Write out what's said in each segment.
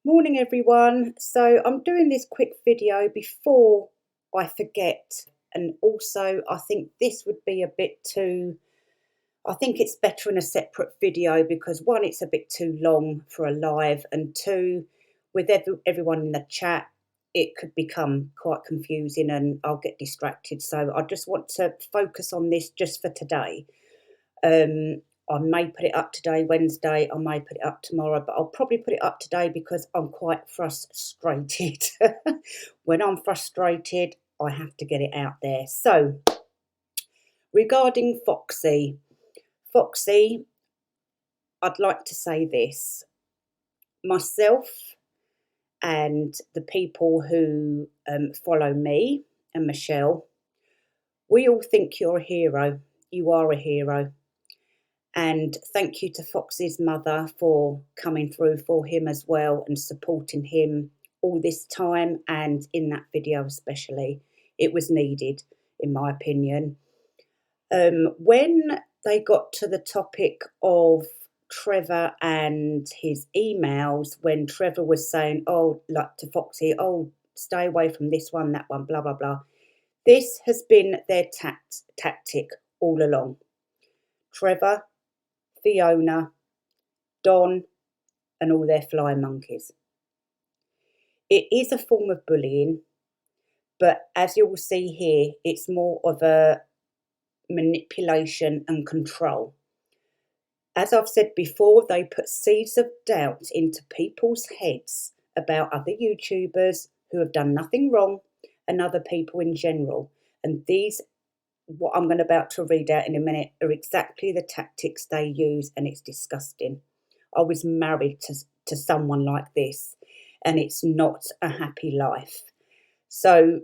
Morning everyone. So I'm doing this quick video before I forget, and also I think this would be a bit too, I think it's better in a separate video because one, it's a bit too long for a live, and two, with everyone in the chat, it could become quite confusing and I'll get distracted. So I just want to focus on this just for today. Um, I may put it up today, Wednesday. I may put it up tomorrow, but I'll probably put it up today because I'm quite frustrated. When I'm frustrated, I have to get it out there. So, regarding Foxy, I'd like to say this. Myself and the people who follow me and Michelle, we all think you're a hero. You are a hero. And thank you to Fox's mother for coming through for him as well and supporting him all this time, and in that video especially. It was needed, in my opinion. When they got to the topic of Trevor and his emails, when Trevor was saying, oh, like to Foxy, oh, stay away from this one, that one, blah, blah, blah. This has been their tactic all along. Trevor, Fiona, Don, and all their flying monkeys. It is a form of bullying, but as you will see here, it's more of a manipulation and control. As I've said before, they put seeds of doubt into people's heads about other YouTubers who have done nothing wrong and other people in general. And these, what I'm about to read out in a minute, are exactly the tactics they use, and it's disgusting. I was married to someone like this, and it's not a happy life. So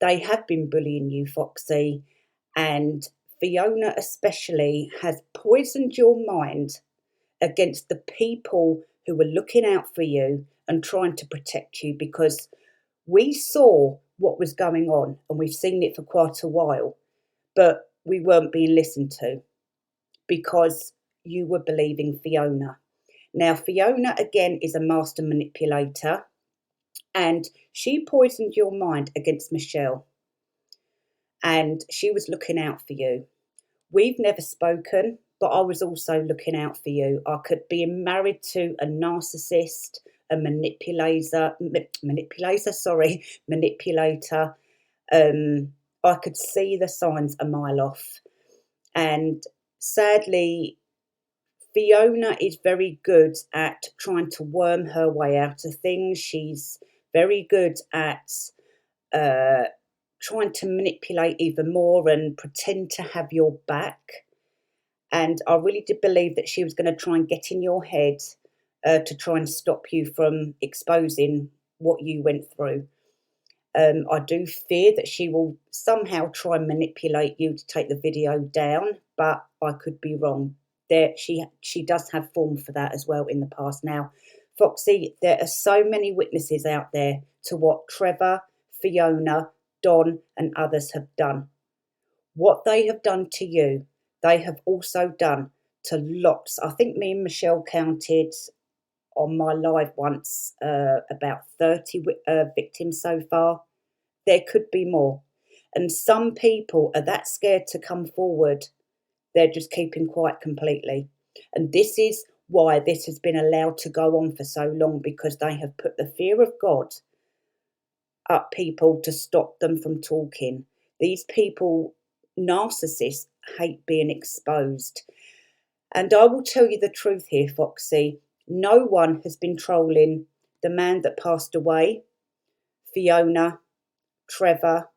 they have been bullying you, Foxy, and Fiona especially has poisoned your mind against the people who were looking out for you and trying to protect you, because we saw what was going on and we've seen it for quite a while, but we weren't being listened to because you were believing Fiona. Now, Fiona, again, is a master manipulator, and she poisoned your mind against Michelle, and she was looking out for you. We've never spoken, but I was also looking out for you. I could be married to a narcissist, a manipulator. I could see the signs a mile off. And sadly, Fiona is very good at trying to worm her way out of things. She's very good at uh, trying to manipulate even more and pretend to have your back. And I really did believe that she was going to try and get in your head to try and stop you from exposing what you went through. I do fear that she will somehow try and manipulate you to take the video down, but I could be wrong. She does have form for that as well in the past. Now, Foxy, there are so many witnesses out there to what Trevor, Fiona, Don, and others have done. What they have done to you, they have also done to lots. I think me and Michelle counted on my live once about 30 victims so far. There could be more. And some people are that scared to come forward, they're just keeping quiet completely. And this is why this has been allowed to go on for so long, because they have put the fear of God up people to stop them from talking. These people, narcissists, hate being exposed. And I will tell you the truth here, Foxy. No one has been trolling the man that passed away, Fiona, Trevor,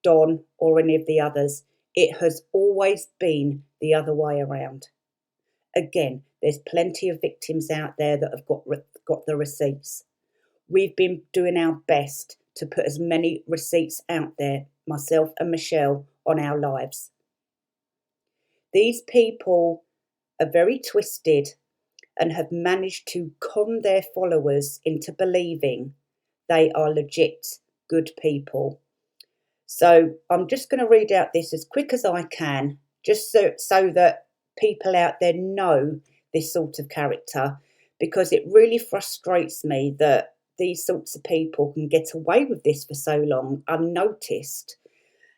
Don, or any of the others. It has always been the other way around. Again, there's plenty of victims out there that have got the receipts. We've been doing our best to put as many receipts out there, myself and Michelle, on our lives. These people are very twisted and have managed to con their followers into believing they are legit good people. So I'm just going to read out this as quick as I can, just so that people out there know this sort of character, because it really frustrates me that these sorts of people can get away with this for so long unnoticed.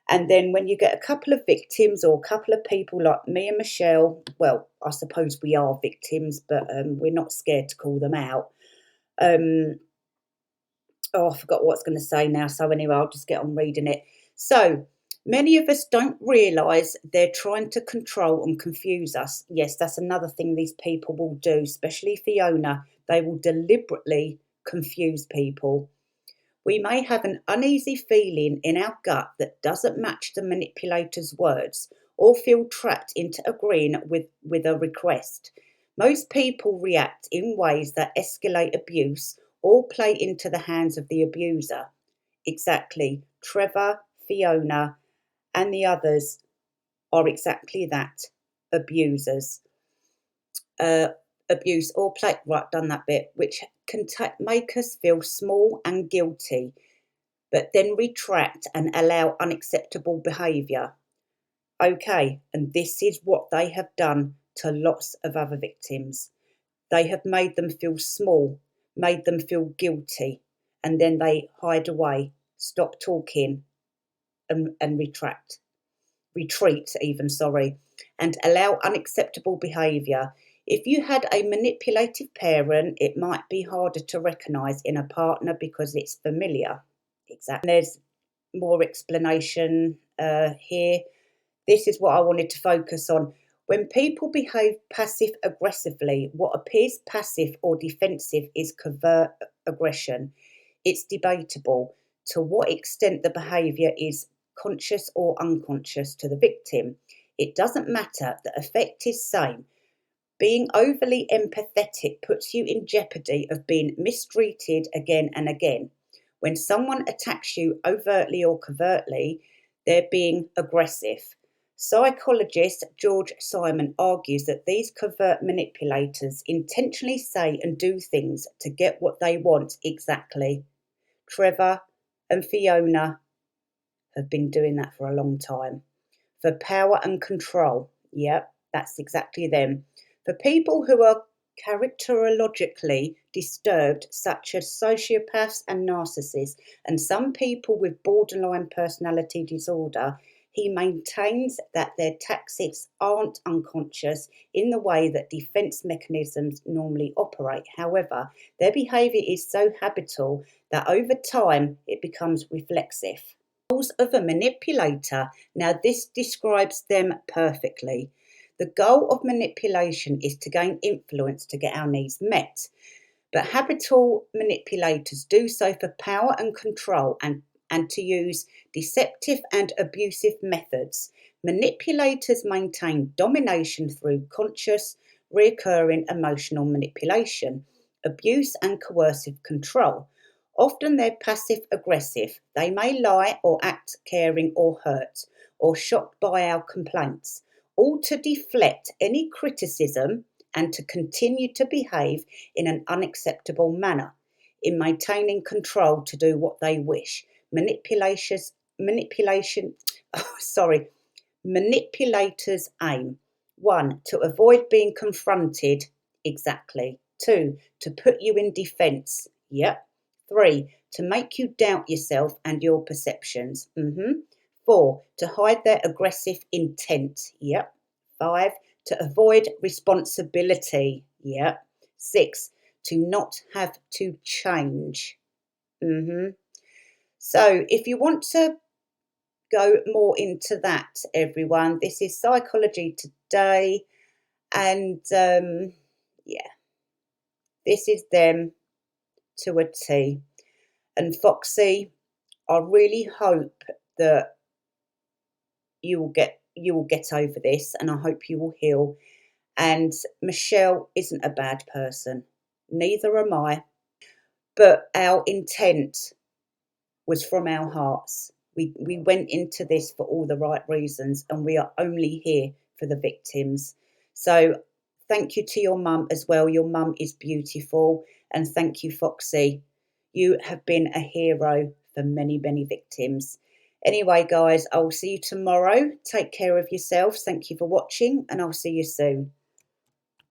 And then when you get a couple of victims or a couple of people like me and Michelle, well, I suppose we are victims, but we're not scared to call them out. Oh, I forgot what I was going to say now. So anyway, I'll just get on reading it. So many of us don't realise they're trying to control and confuse us. Yes, that's another thing these people will do, especially Fiona. They will deliberately confuse people. We may have an uneasy feeling in our gut that doesn't match the manipulator's words, or feel trapped into agreeing with a request. Most people react in ways that escalate abuse or play into the hands of the abuser. Exactly. Trevor, Fiona, and the others are exactly that, abusers. Abuse or play, right, done that bit, which can make us feel small and guilty, but then retract and allow unacceptable behaviour. Okay, and this is what they have done to lots of other victims. They have made them feel small, made them feel guilty, and then they hide away, stop talking, and retreat even, sorry, and allow unacceptable behaviour. If you had a manipulative parent, it might be harder to recognise in a partner because it's familiar. Exactly. There's more explanation here. This is what I wanted to focus on. When people behave passive aggressively, what appears passive or defensive is covert aggression. It's debatable to what extent the behaviour is conscious or unconscious to the victim. It doesn't matter, the effect is same. Being overly empathetic puts you in jeopardy of being mistreated again and again. When someone attacks you overtly or covertly, they're being aggressive. Psychologist George Simon argues that these covert manipulators intentionally say and do things to get what they want exactly. Trevor and Fiona have been doing that for a long time. For power and control. Yep, that's exactly them. For people who are characterologically disturbed, such as sociopaths and narcissists, and some people with borderline personality disorder, he maintains that their tactics aren't unconscious in the way that defense mechanisms normally operate. However, their behavior is so habitual that over time it becomes reflexive. Of a manipulator. Now, this describes them perfectly. The goal of manipulation is to gain influence to get our needs met. But habitual manipulators do so for power and control and to use deceptive and abusive methods. Manipulators maintain domination through conscious, recurring emotional manipulation, abuse, and coercive control. Often they're passive aggressive. They may lie or act caring or hurt or shocked by our complaints, all to deflect any criticism and to continue to behave in an unacceptable manner, in maintaining control to do what they wish. Manipulators aim: 1. To avoid being confronted. Exactly. 2. To put you in defence. Yep. 3. To make you doubt yourself and your perceptions. 4. To hide their aggressive intent. Yep. 5. To avoid responsibility. Yep. 6. To not have to change. So if you want to go more into that, everyone, this is Psychology Today, and yeah, this is them to a T. And Foxy, I really hope that you will get over this, and I hope you will heal. And Michelle isn't a bad person, neither am I, but our intent was from our hearts. We went into this for all the right reasons, and we are only here for the victims. So thank you to your mum as well. Your mum is beautiful, and thank you, Foxy. You have been a hero for many, many victims. Anyway, guys, I will see you tomorrow. Take care of yourselves. Thank you for watching, and I'll see you soon.